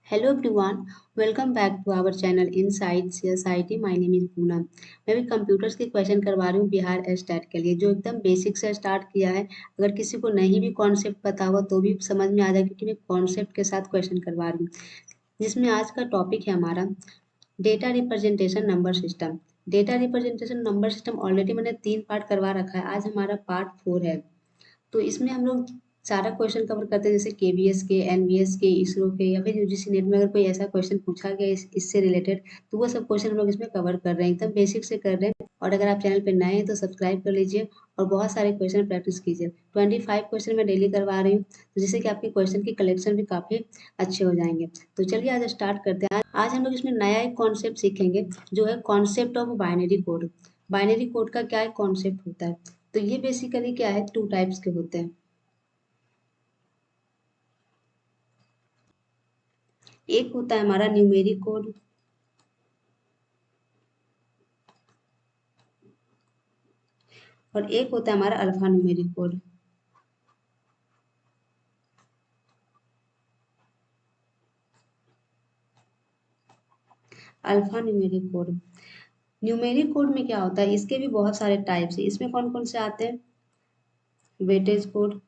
Hello everyone, welcome back to our channel Inside CSIT. My name is Poonam. मैं भी computers के question करवा रही हूँ बिहार स्टेट के लिए, जो एकदम बेसिक से स्टार्ट किया है। अगर किसी को नहीं भी कॉन्सेप्ट पता हो तो भी समझ में आ जाए, क्योंकि मैं कॉन्सेप्ट के साथ क्वेश्चन करवा रही हूँ। जिसमें आज का टॉपिक है हमारा data representation number system. Data representation number system already मैंने 3 पार्ट करवा रखा है, आज हमारा पार्ट 4 है। तो इसमें हम लोग सारा क्वेश्चन कवर करते हैं, जैसे केवीएस के, एनवीएस के, इसरो के, या फिर यूजीसी नेट में अगर कोई ऐसा क्वेश्चन पूछा गया इससे रिलेटेड, तो वो सब क्वेश्चन हम लोग इसमें कवर कर रहे हैं, एकदम बेसिक से कर रहे हैं। और अगर आप चैनल पर नए हैं तो सब्सक्राइब कर लीजिए और बहुत सारे क्वेश्चन प्रैक्टिस कीजिए। 25 क्वेश्चन मैं डेली करवा रही हूँ, तो जिससे कि आपके क्वेश्चन की कलेक्शन भी काफ़ी अच्छे हो जाएंगे। तो चलिए आज स्टार्ट करते हैं। आज हम लोग इसमें नया एक कॉन्सेप्ट सीखेंगे, जो है concept of binary code. Binary code का क्या कॉन्सेप्ट होता है? तो ये बेसिकली क्या है, 2 टाइप्स के होते हैं। एक होता है हमारा न्यूमेरिक कोड, और एक होता है हमारा alpha numeric code. Alpha numeric code, numeric code में क्या होता है, इसके भी बहुत सारे टाइप्स हैं। इसमें कौन कौन से आते हैं? Weightage code,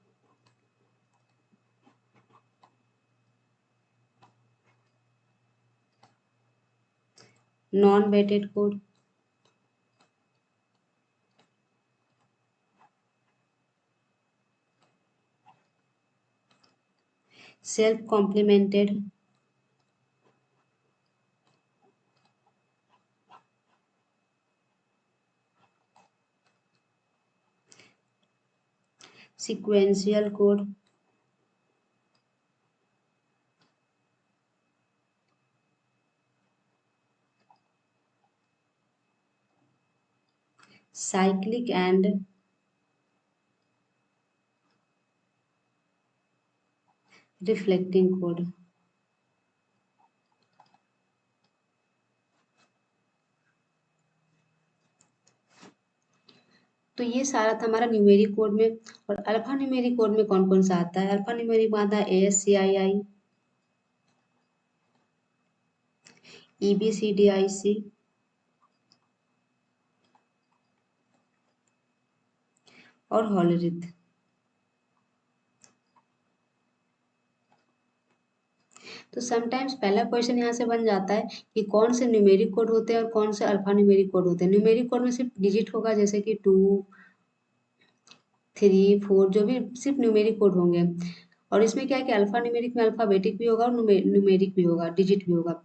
non weighted code, self complemented, sequential code, cyclic and reflecting code. तो ये सारा था हमारा न्यूमेरिक कोड में। और अल्फा न्यूमेरिक कोड में कौन कौन सा आता है? अल्फा न्यूमेरिक में आता है ASCII, EBCDIC, और हॉलरिथ। तो समटाइम्स पहला क्वेश्चन यहाँ से बन जाता है कि कौन से न्यूमेरिक कोड होते हैं और कौन से अल्फा न्यूमेरिक कोड होते हैं। न्यूमेरिक कोड में सिर्फ डिजिट होगा, जैसे कि 2, 3, 4, जो भी सिर्फ न्यूमेरिक कोड होंगे। और इसमें क्या है कि अल्फा न्यूमेरिक में अल्फाबेटिक भी होगा और न्यूमेरिक भी होगा, डिजिट भी होगा।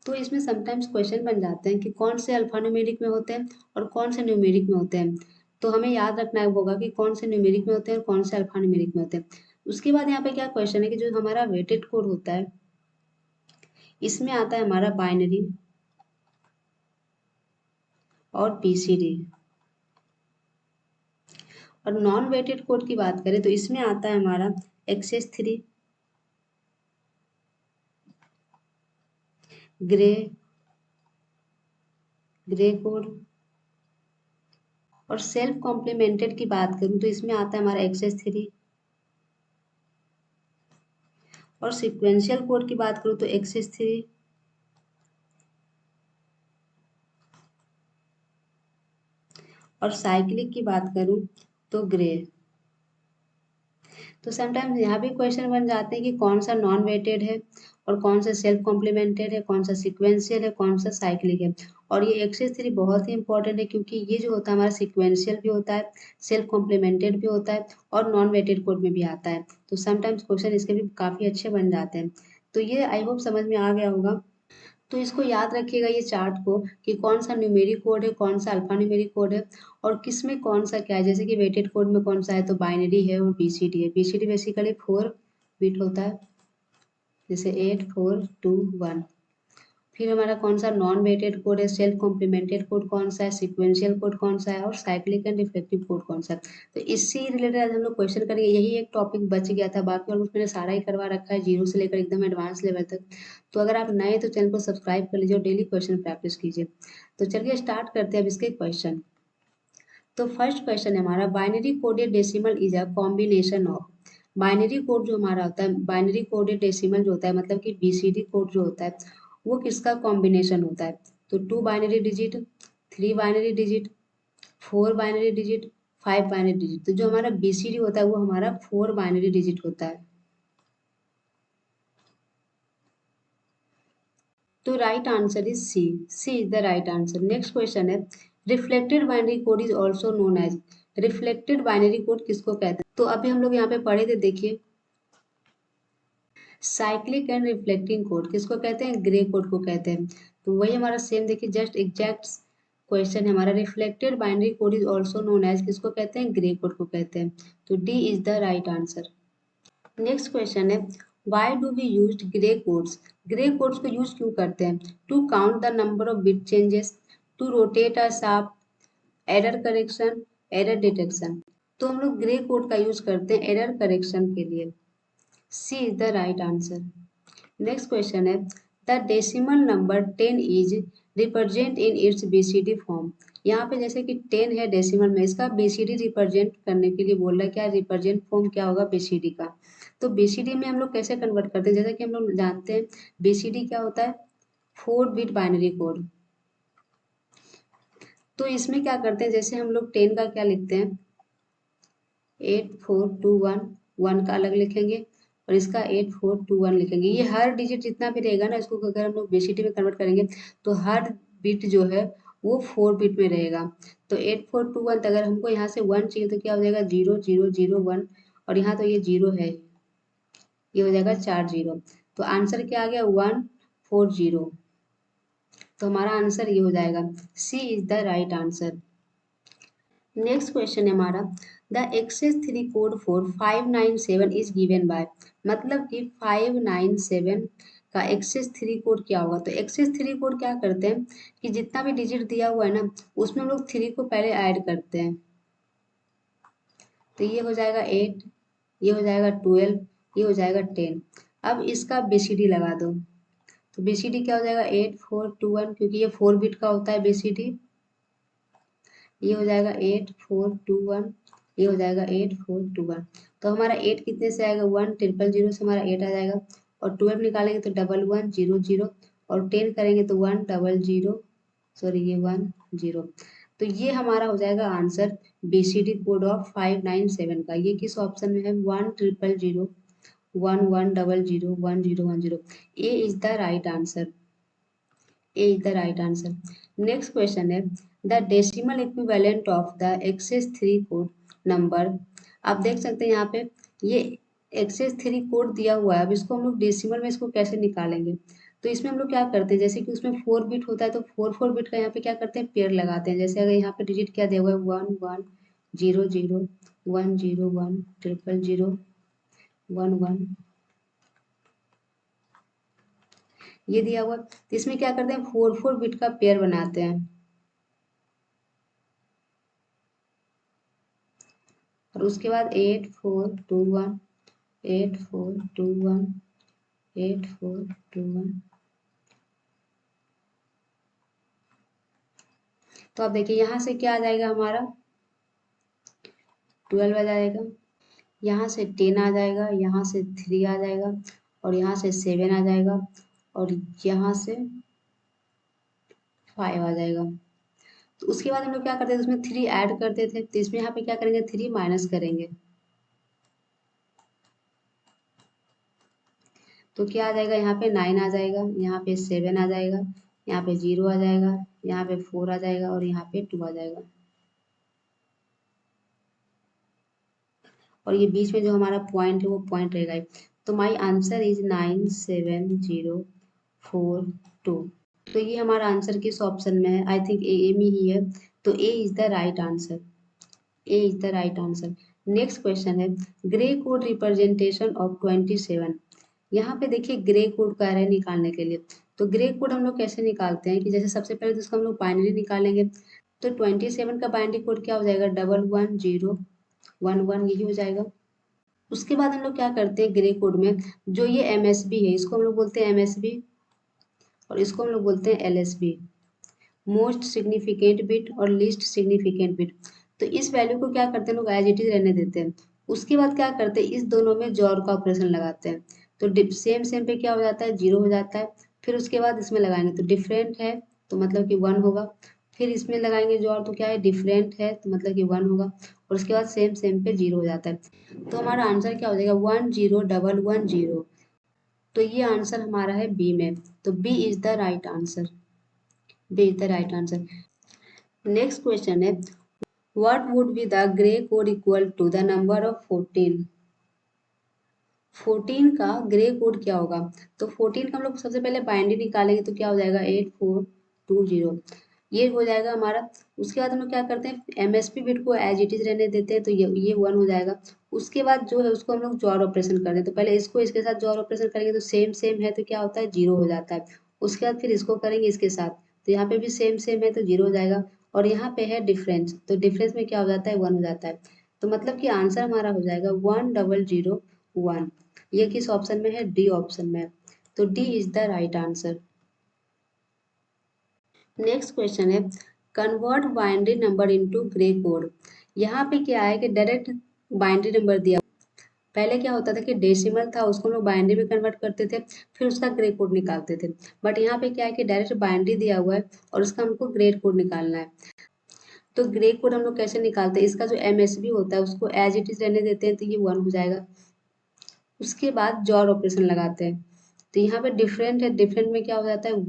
तो इसमें समटाइम्स क्वेश्चन बन जाते हैं कि कौन से अल्फा न्यूमेरिक में होते हैं और कौन से न्यूमेरिक में होते हैं। तो हमें याद रखना होगा कि कौन से न्यूमेरिक में होते हैं और कौन से अल्फा न्यूमेरिक में होते हैं। उसके बाद यहाँ पे क्या क्वेश्चन है कि जो हमारा वेटेड कोड होता है, इसमें आता है हमारा बाइनरी और पीसीडी। और नॉन वेटेड कोड की बात करें तो इसमें आता है हमारा XS3, ग्रे ग्रे कोड। और सेल्फ कॉम्प्लीमेंटेड की बात करूं तो इसमें आता है हमारा XS3। और सिक्वेंशियल कोड की बात करूं तो XS3। और साइक्लिक की बात करूं तो ग्रे। तो समटाइम्स यहाँ भी क्वेश्चन बन जाते हैं कि कौन सा नॉन वेटेड है और कौन सा सेल्फ कॉम्प्लीमेंटेड है, कौन सा सिक्वेंशियल है, कौन सा साइक्लिक है। और ये XS3 बहुत ही इंपॉर्टेंट है, क्योंकि ये जो होता है हमारा सिक्वेंशियल भी होता है, सेल्फ कॉम्प्लीमेंटेड भी होता है, और नॉन वेटेड कोड में भी आता है। तो समटाइम्स क्वेश्चन इसके भी काफ़ी अच्छे बन जाते हैं। तो ये आई होप समझ में आ गया होगा। तो इसको याद रखिएगा ये चार्ट को, कि कौन सा न्यूमेरिक कोड है, कौन सा अल्फा न्यूमेरिक कोड है, और किस में कौन सा क्या है। जैसे कि वेटेड कोड में कौन सा है, तो बाइनरी है और बीसीडी है। बीसीडी बेसिकली 4 बिट होता है, जैसे 8, 4, 2, 1। फिर हमारा कौन सा नॉन वेटेड कोड है, सेल्फ कॉम्प्लीमेंटेड कोड कौन सा है, सिक्वेंशियल कोड कौन सा है, और साइक्लिक एंड रिफ्लेक्टिव कोड कौन सा है। तो इससे रिलेटेड आज हम लोग क्वेश्चन करेंगे। यही एक टॉपिक बच गया था, बाकी ऑलमोस्ट मैंने सारा ही करवा रखा है, जीरो से लेकर एकदम एडवांस लेवल तक। तो अगर आप नए तो चैनल को सब्सक्राइब कर लीजिए और डेली क्वेश्चन प्रैक्टिस कीजिए। तो चलिए स्टार्ट करते हैं अब इसके क्वेश्चन। तो फर्स्ट क्वेश्चन है हमारा, binary coded decimal is a combination of. Binary code जो हमारा होता है, बाइनरी कोडेड डेसिमल जो होता है, मतलब कि बीसीडी कोड जो होता है वो किसका कॉम्बिनेशन होता है? तो 2 binary digit, 3 binary digit, 4 binary digit, 5 binary digit. तो जो हमारा बीसीडी होता है वो हमारा 4 बाइनरी डिजिट होता है। तो right answer is C. C is the right answer. Next question है, reflected binary code is also known as. Reflected binary code किसको कहते हैं? तो अभी हम लोग यहाँ पे पढ़े थे, देखिए, साइक्लिक एंड रिफ्लेक्टिंग कोड किसको कहते हैं? ग्रे कोड को कहते हैं। तो वही हमारा सेम, देखिए, जस्ट एग्जैक्ट क्वेश्चन है हमारा। Reflected binary code is also known as किसको कहते हैं? ग्रे कोड को कहते हैं। तो D is the right answer. Next question है, why do we use Gray codes? Gray codes को यूज क्यों करते हैं? To count the number of bit changes, to rotate a sharp, error correction, error detection. तो हम लोग grey code का use करते हैं एरर करेक्शन के लिए। C is the right answer. Next question है, the decimal number 10 is represent in its BCD form. यहाँ पे जैसे कि 10 है डेसिमल में, इसका बीसीडी रिप्रेजेंट करने के लिए बोल रहा है, क्या रिप्रेजेंट फॉर्म क्या होगा बीसीडी का? तो बीसीडी में हम लोग कैसे कन्वर्ट करते हैं? जैसा कि हम लोग जानते हैं बीसीडी क्या होता है? 4 बिट बाइनरी कोड। तो इसमें क्या करते हैं, जैसे हम लोग 10 का क्या लिखते हैं, 8421, 1 का अलग लिखेंगे और इसका 8421 लिखेंगे। ये हर डिजिट जितना भी रहेगा ना, इसको अगर हम लोग बीसीडी में कन्वर्ट करेंगे तो हर बिट जो है वो 4 बिट में रहेगा। तो 8421, तो अगर हमको यहाँ से 1 चाहिए तो क्या हो जाएगा? 0001, और यहाँ तो ये 0 है, ये हो जाएगा 4 0। तो आंसर क्या आ गया? 140। तो हमारा आंसर ये हो जाएगा, C is the right answer. Next question है हमारा, the excess 3 code for 597 is given by. मतलब कि 597 का एक्सेस 3 कोड क्या होगा? तो एक्सेस 3 कोड क्या करते हैं कि जितना भी डिजिट दिया हुआ है ना, उसमें हम लोग 3 को पहले ऐड करते हैं। तो ये हो जाएगा 8, ये हो जाएगा 12, ये हो जाएगा 10। अब इसका बीसीडी लगा दो। तो बीसीडी क्या हो जाएगा? 8421, क्योंकि ये 4 बिट का होता है बीसीडी। ये हो जाएगा 8421, ये हो जाएगा 8421। तो हमारा 8 कितने से आएगा? 1 0 0 से हमारा 8 आ जाएगा। और 12 निकालेंगे तो 11 0 0, और 10 करेंगे तो 1 0 0, सॉरी ये 1 0। तो ये हमारा हो जाएगा आंसर बीसीडी कोड ऑफ 597 का। ये किस ऑप्शन में है? 1 0 0 0, 1 1 0 0, 1 0 1 0। A is the right answer. A is the right answer. Next question है, the decimal equivalent of the excess 3 code number. आप देख सकते हैं यहाँ पे ये एक्सेस 3 कोड दिया हुआ है। अब इसको हम लोग डेसिमल में इसको कैसे निकालेंगे? तो इसमें हम लोग क्या करते हैं, जैसे कि उसमें 4 बिट होता है तो 4 बिट का यहाँ पे क्या करते हैं? पेयर लगाते हैं। जैसे अगर यहाँ पे डिजिट क्या दिया हुआ है? 1 1 0 0, 1 0 1, 0 0 1 1, ये दिया हुआ। तो इसमें क्या करते हैं? 4 बिट का पेयर बनाते हैं। और उसके बाद 8421, 8421, 8421। तो अब देखिए यहाँ से क्या आ जाएगा हमारा? 12 आ जाएगा, यहाँ से 10 आ जाएगा, यहाँ से 3 आ जाएगा, और यहाँ से 7 आ जाएगा, और यहाँ से 5 आ जाएगा। तो उसके बाद हम लोग क्या करते थे? उसमें 3 ऐड करते थे। तो इसमें यहाँ पे क्या करेंगे? 3 माइनस करेंगे। तो क्या आ जाएगा? यहाँ पे 9 आ जाएगा, यहाँ पे 7 आ जाएगा, यहाँ पे 0 आ जाएगा, यहाँ पे 4 आ जाएगा, और यहाँ पे 2 आ जाएगा। और ये बीच में जो हमारा पॉइंट है वो पॉइंट रहेगा। तो माई आंसर इज 97042। तो ये हमारा आंसर किस ऑप्शन में है? आई थिंक ए में ही है। तो A is the right answer. A is the right answer. Next question है, ग्रे कोड रिप्रेजेंटेशन ऑफ 27। यहाँ पे देखिए ग्रे कोड कह रहे हैं निकालने के लिए। तो ग्रे कोड हम लोग कैसे निकालते हैं कि जैसे सबसे पहले तो इसका हम लोग बाइनरी निकालेंगे। तो 27 का बाइनरी कोड क्या हो जाएगा? 11 0 1 1, यही हो जाएगा। उसके बाद हम लोग क्या करते हैं ग्रे कोड में, जो ये एमएसबी है इसको हम लोग बोलते हैं एमएसबी, और इसको हम लोग बोलते हैं एलएसबी, मोस्ट सिग्निफिकेंट बिट और लीस्ट सिग्निफिकेंट बिट। तो इस वैल्यू को क्या करते हैं लोग? एज इट इज रहने देते हैं। उसके बाद क्या करते हैं, इस दोनों में जोर का ऑपरेशन लगाते हैं। तो सेम सेम पे क्या हो जाता है, जीरो हो जाता है। फिर उसके बाद इसमें लगाएंगे तो डिफरेंट है, तो मतलब कि वन होगा। फिर इसमें लगाएंगे जोर, तो क्या है, डिफरेंट है, तो मतलब कि वन होगा। और उसके बाद सेम सेम पे जीरो हो जाता है। तो हमारा आंसर क्या हो जाएगा, 1011 0। तो ये आंसर हमारा है बी में। तो B is the right answer. B is the right answer. Next question है, what would be the Gray code equal to the number of 14। 14 का ग्रे कोड क्या होगा। तो 14 का हम लोग सबसे पहले बाइनरी निकालेंगे, तो क्या हो जाएगा 8420, ये हो जाएगा हमारा। उसके बाद हम लोग क्या करते हैं, एमएसपी बिट को एज इट इज रहने देते हैं, तो ये वन हो जाएगा। उसके बाद जो है उसको हम लोग जॉर ऑपरेशन कर दें, तो पहले इसको इसके साथ जॉर ऑपरेशन करेंगे, तो सेम सेम है, तो क्या होता है, जीरो हो जाता है। उसके बाद फिर इसको करेंगे इसके साथ, तो यहाँ पे भी सेम सेम है, तो जीरो हो जाएगा। और यहाँ पे है डिफरेंस, तो डिफरेंस में क्या हो जाता है, वन हो जाता है। तो मतलब कि आंसर हमारा हो जाएगा 1001। ये किस ऑप्शन में है, डी ऑप्शन में है। तो D is the right answer. Next question है, convert binary number into Gray code. यहाँ पे क्या है कि डायरेक्ट बाइनरी नंबर दिया। पहले क्या होता था कि डेसिमल था, उसको हम लोग बाइनरी में कन्वर्ट करते थे, फिर उसका ग्रे कोड निकालते थे। बट यहाँ पे क्या है कि डायरेक्ट बाइनरी दिया हुआ है और उसका हमको ग्रे कोड निकालना है। तो ग्रे कोड हम लोग कैसे निकालते हैं, इसका जो एमएसबी होता है उसको एज इट इज रहने देते हैं, तो ये वन हो जाएगा। उसके बाद जॉर ऑपरेशन लगाते हैं, तो यहाँ पे डिफरेंट है, डिफरेंट में क्या हो जाता है,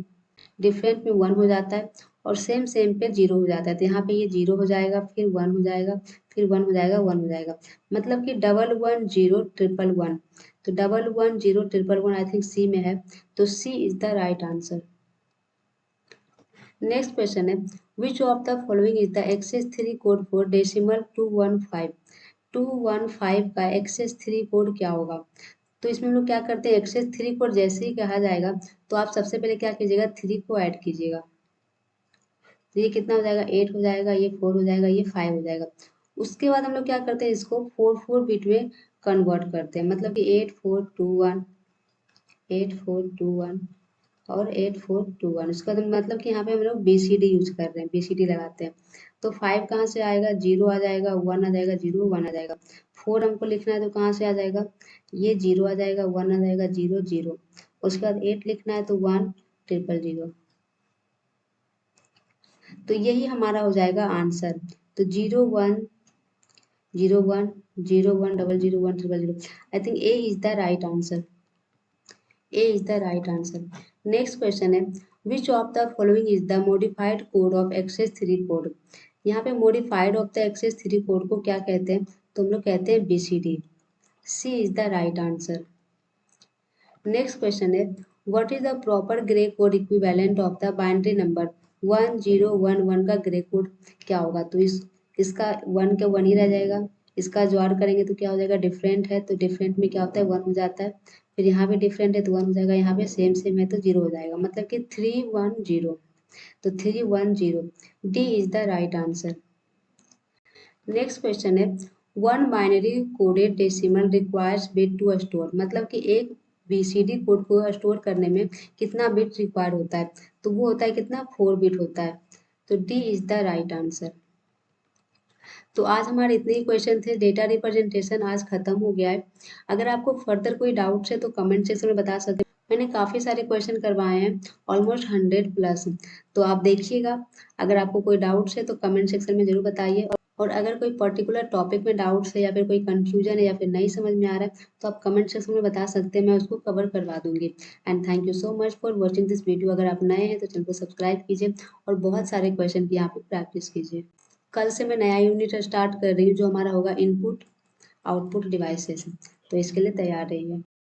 डिफरेंट में वन हो जाता है। और सेम सेम पे जीरो हो जाता है, तो यहाँ पे ये जीरो हो जाएगा, फिर वन हो जाएगा, फिर वन हो जाएगा, वन हो जाएगा। मतलब कि 11010111। तो 11010111 आई थिंक सी में है, तो C is the right answer. Next question है, which of the following is the excess 3 code for decimal 215। 215 का एक्सेस 3 कोड क्या होगा। तो इसमें हम लोग क्या करते हैं, एक्सेस 3 कोड जैसे ही कहा जाएगा, तो आप सबसे पहले क्या कीजिएगा, 3 को ऐड कीजिएगा। तो ये कितना हो जाएगा, 8 हो जाएगा, ये 4 हो जाएगा, ये 5 हो जाएगा। उसके बाद हम लोग क्या करते हैं, इसको 4 बिट में कन्वर्ट करते हैं, मतलब कि 8421, 8421 और 8421। उसका तो मतलब कि यहाँ पे हम लोग बीसीडी यूज कर रहे हैं, बीसीडी लगाते हैं। तो 5 कहाँ से आएगा, जीरो आ जाएगा, वन आ जाएगा, जीरो वन आ जाएगा। 4 हमको लिखना है, तो कहाँ से आ जाएगा, ये जीरो आ जाएगा, वन आ जाएगा, जीरो जीरो। उसके बाद 8 लिखना है, तो 1000। तो यही हमारा हो जाएगा आंसर। तो 010101001000। I think A is the right answer. A is the right answer. Next question है, which of the following is the modified code of excess 3 code. यहाँ पे modified of the excess 3 code को क्या कहते हैं, तो हम लोग कहते हैं BCD. C is the right answer. Next question है, what is the proper Gray code equivalent of the binary number 1011 का ग्रे कोड क्या होगा। तो इसका वन का वन ही रह जाएगा। इसका जोड़ करेंगे तो क्या हो जाएगा, डिफरेंट है, तो डिफरेंट में क्या होता है, वन हो जाता है। फिर यहाँ पे डिफरेंट है, तो वन हो जाएगा, यहाँ पे सेम सेम है, तो जीरो हो जाएगा, मतलब कि 310। तो 310, D is the right answer. Next question है, one binary coded decimal requires bit to store. मतलब कि एक बीसीडी कोड को स्टोर करने में कितना बिट रिक्वायर होता है, तो वो होता है कितना, 4 बिट होता है। तो D is the right answer. तो आज हमारे इतने ही क्वेश्चन थे, डेटा रिप्रेजेंटेशन आज खत्म हो गया है। अगर आपको फर्दर कोई डाउट्स है तो कमेंट सेक्शन में बता सकते हैं। मैंने काफ़ी सारे क्वेश्चन करवाए हैं, ऑलमोस्ट 100+। तो आप देखिएगा, अगर आपको कोई डाउट्स है तो कमेंट सेक्शन में जरूर बताइए। और अगर कोई पर्टिकुलर टॉपिक में डाउट्स है या फिर कोई कंफ्यूजन है या फिर नहीं समझ में आ रहा है, तो आप कमेंट सेक्शन में बता सकते हैं, मैं उसको कवर करवा दूंगी। And thank you so much for watching this video. अगर आप नए हैं तो चैनल को सब्सक्राइब कीजिए और बहुत सारे क्वेश्चन की यहाँ पे प्रैक्टिस कीजिए। कल से मैं नया यूनिट स्टार्ट कर रही हूँ, जो हमारा होगा इनपुट आउटपुट डिवाइसेस। तो इसके लिए तैयार रहिए।